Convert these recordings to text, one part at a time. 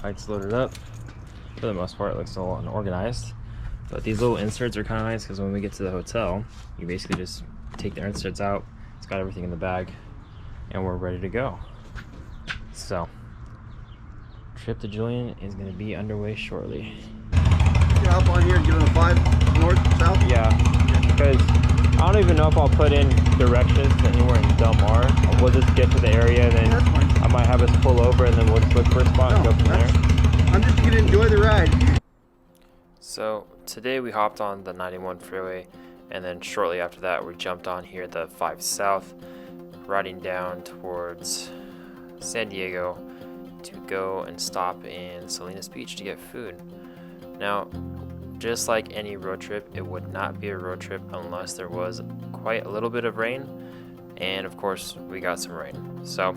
Bike's loaded up. For the most part, it looks all unorganized. But these little inserts are kind of nice because when we get to the hotel, you basically just take the inserts out. It's got everything in the bag, and we're ready to go. So, trip to Julian is going to be underway shortly. Get up on here and get on the 5 north, south? Yeah, because I don't even know if I'll put in directions to anywhere in Del Mar. We'll just get to the area, and then I might have us pull over, and then we'll just look for a spot and go from there. I'm just going to enjoy the ride. So today we hopped on the 91 freeway, and then shortly after that we jumped on here the 5 South, riding down towards San Diego to go and stop in Salinas Beach to get food. Now, just like any road trip, it would not be a road trip unless there was quite a little bit of rain, and of course we got some rain. So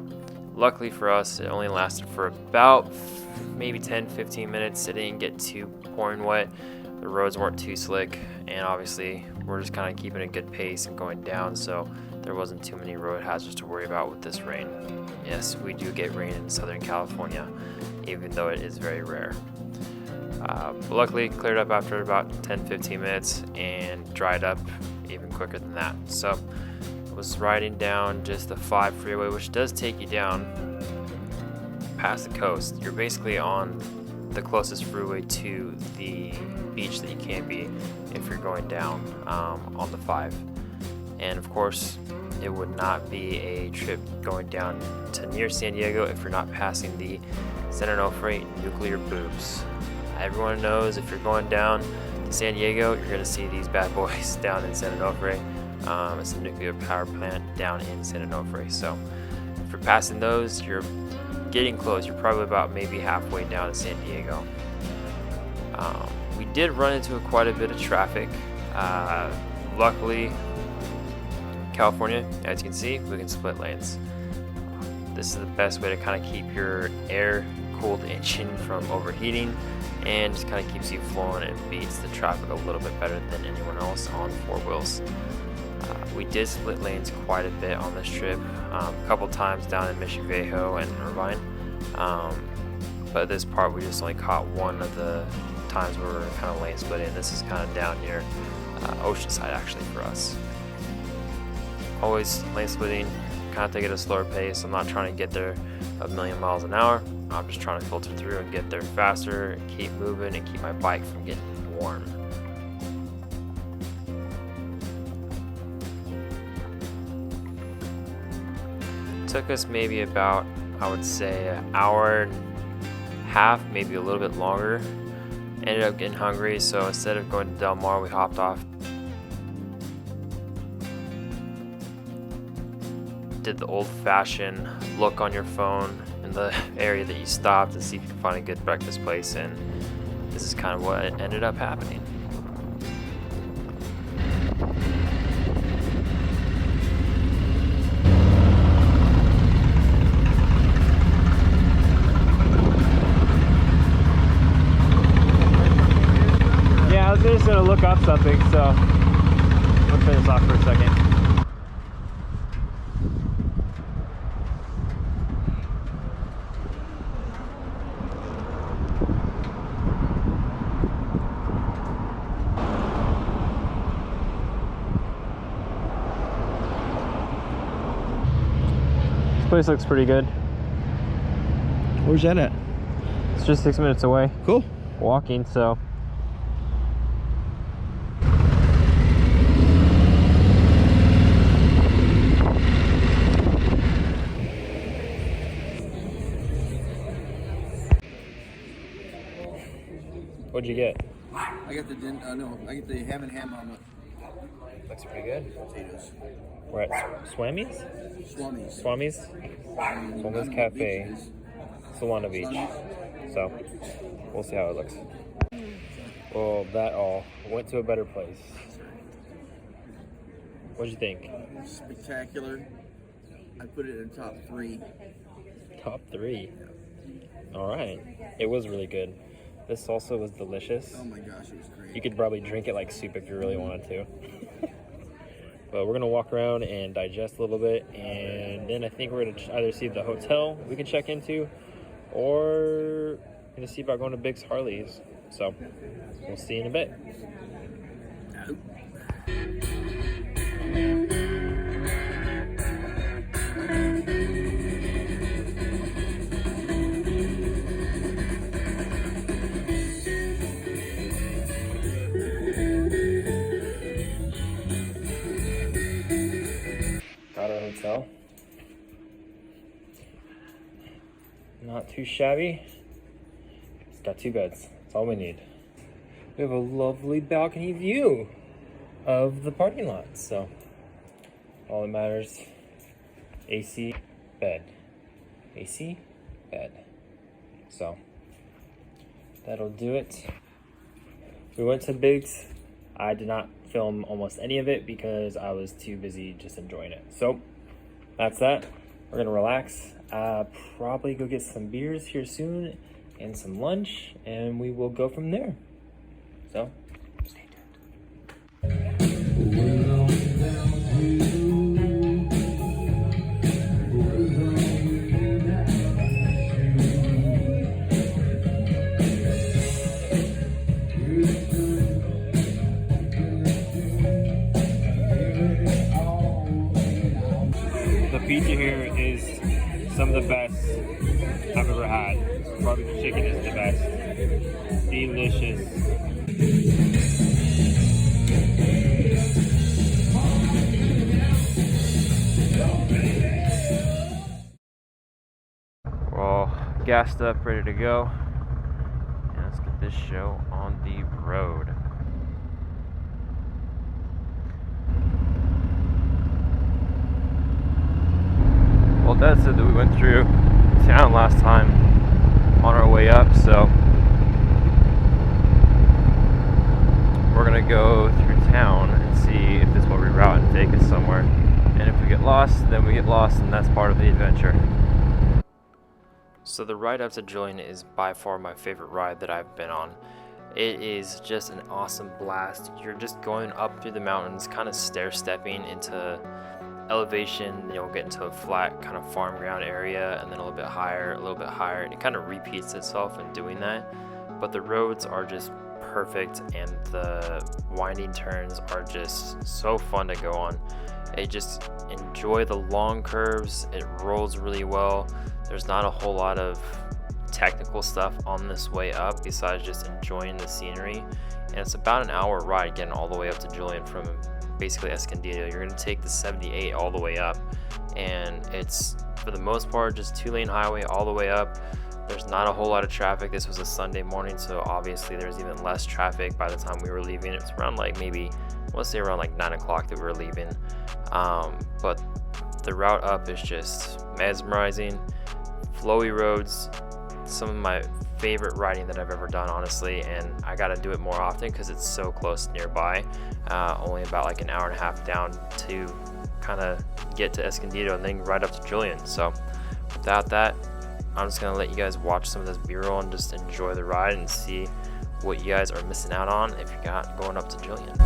luckily for us, it only lasted for about maybe 10-15 minutes. It didn't get too pouring wet, the roads weren't too slick, and obviously we're just kind of keeping a good pace and going down, so there wasn't too many road hazards to worry about with this rain. Yes, we do get rain in Southern California, even though it is very rare. But luckily cleared up after about 10-15 minutes and dried up even quicker than that. So I was riding down just the 5 freeway, which does take you down past the coast. You're basically on the closest freeway to the beach that you can be if you're going down on the 5. And of course, it would not be a trip going down to near San Diego if you're not passing the San Onofre nuclear boobs. Everyone knows if you're going down to San Diego, you're going to see these bad boys down in San Onofre. It's a nuclear power plant down in San Onofre. So if you're passing those, you're getting close. You're probably about maybe halfway down to San Diego. We did run into quite a bit of traffic. Luckily, California, as you can see, we can split lanes. This is the best way to kind of keep your air-cooled engine from overheating, and just kind of keeps you flowing and beats the traffic a little bit better than anyone else on 4 wheels. We did split lanes quite a bit on this trip, a couple times down in Mission Viejo and Irvine, but this part we just only caught one of the times where we were kind of lane splitting. This is kind of down near Oceanside actually for us. Always lane splitting, kind of take it at a slower pace. I'm not trying to get there a million miles an hour. I'm just trying to filter through and get there faster and keep moving and keep my bike from getting warm. It took us maybe about, I would say, an hour and a half, maybe a little bit longer. Ended up getting hungry, so instead of going to Del Mar, we hopped off. Did the old-fashioned look on your phone in the area that you stopped and see if you can find a good breakfast place, and this is kind of what ended up happening. Yeah, I was just gonna look up something, so we'll turn this off for a second. This place looks pretty good. Where's that at? It's just 6 minutes away. Cool. Walking, so. What'd you get? I got the ham and ham omelet. Looks pretty good. Potatoes. We're at Swami's? Swamis. Swami's Cafe, Solana Beach. So, we'll see how it looks. Well, that all. Went to a better place. What'd you think? Spectacular. I put it in top 3. Top 3? Alright. It was really good. This salsa was delicious. Oh my gosh, it was great. You could probably drink it like soup if you really wanted to. But we're gonna walk around and digest a little bit, and then I think we're gonna either see the hotel we can check into, or gonna see about going to Big's Harley's. So we'll see you in a bit. Got our hotel. Not too shabby. It's got 2 beds. That's all we need. We have a lovely balcony view of the parking lot. So all that matters, AC, bed. AC, bed. So that'll do it. We went to Big's. I did not film almost any of it because I was too busy just enjoying it. So that's that. We're gonna relax. Probably go get some beers here soon and some lunch, and we will go from there. So stay tuned. The pizza here is some of the best I've ever had. Barbecue chicken is the best. Delicious. We're all gassed up, ready to go. And let's get this show on the road. Well, Dad said that we went through town last time on our way up, so we're gonna go through town and see if this will reroute and take us somewhere. And if we get lost, then we get lost, and that's part of the adventure. So the ride up to Julian is by far my favorite ride that I've been on. It is just an awesome blast. You're just going up through the mountains, kind of stair-stepping into elevation. You'll get into a flat kind of farm ground area, and then a little bit higher, and it kind of repeats itself in doing that. But the roads are just perfect, and the winding turns are just so fun to go on. I just enjoy the long curves. It rolls really well. There's not a whole lot of technical stuff on this way up besides just enjoying the scenery. And it's about an hour ride getting all the way up to Julian from basically Escondido. You're going to take the 78 all the way up, and it's for the most part just 2-lane highway all the way up. There's not a whole lot of traffic. This was a Sunday morning, so obviously there's even less traffic by the time we were leaving. It was around like maybe, let's say around like 9 o'clock that we were leaving. But the route up is just mesmerizing. Flowy roads, some of my favorite riding that I've ever done, honestly, and I got to do it more often because it's so close nearby. Only about like an hour and a half down to kind of get to Escondido and then right up to Julian. So without that, I'm just gonna let you guys watch some of this B-roll and just enjoy the ride and see what you guys are missing out on if you're not going up to Julian.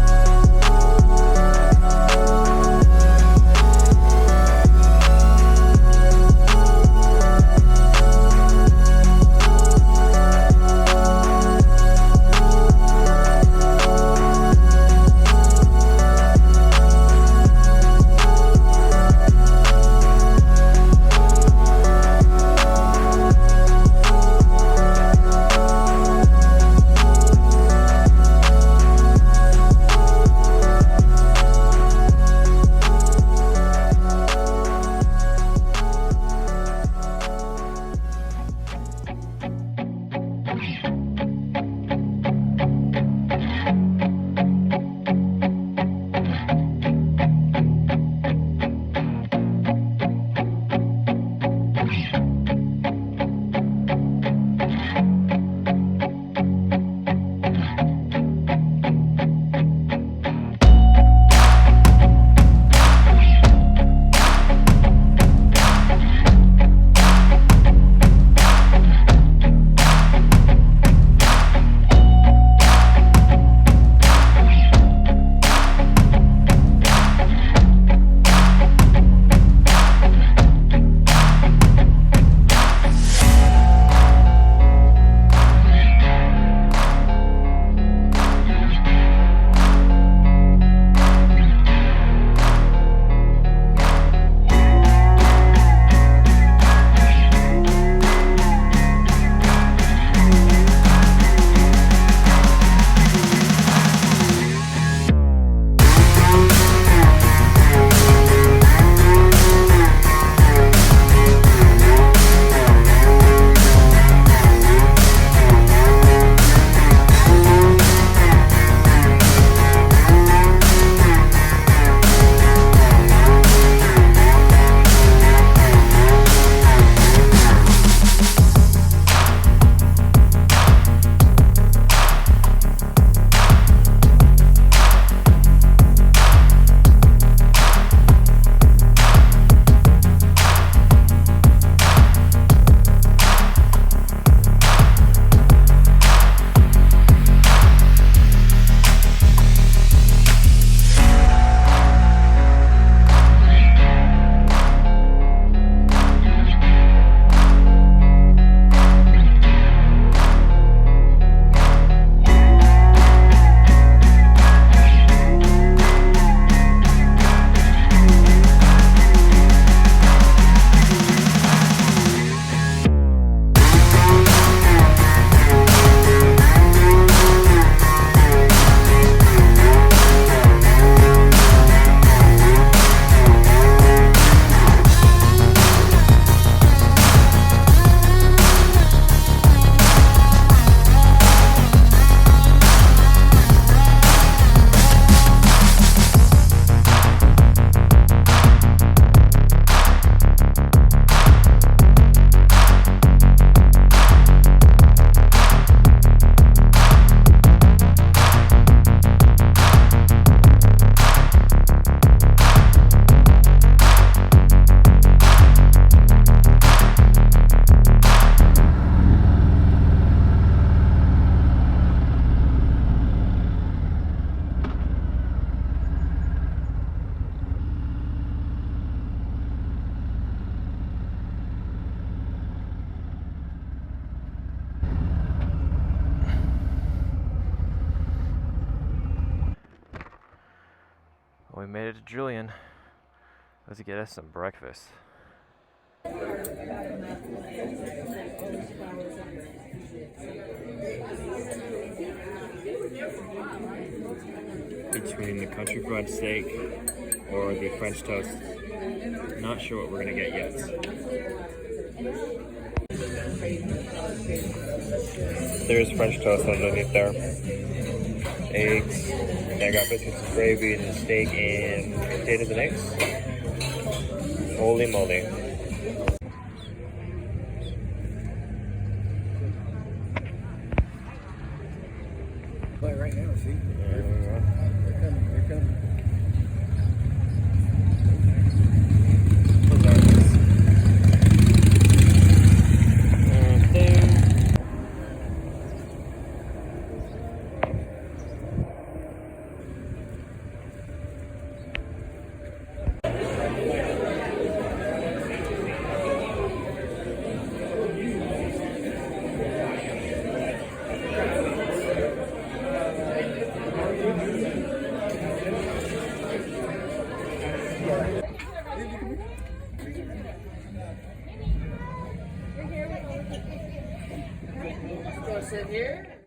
We made it to Julian. Let's get us some breakfast. Between the country fried steak or the French toast. Not sure what we're gonna get yet. There's French toast underneath there. Eggs. And I got biscuits and gravy and steak and potatoes and eggs. Holy moly. But right now, see? There we go. They're coming. They're coming. Go sit here.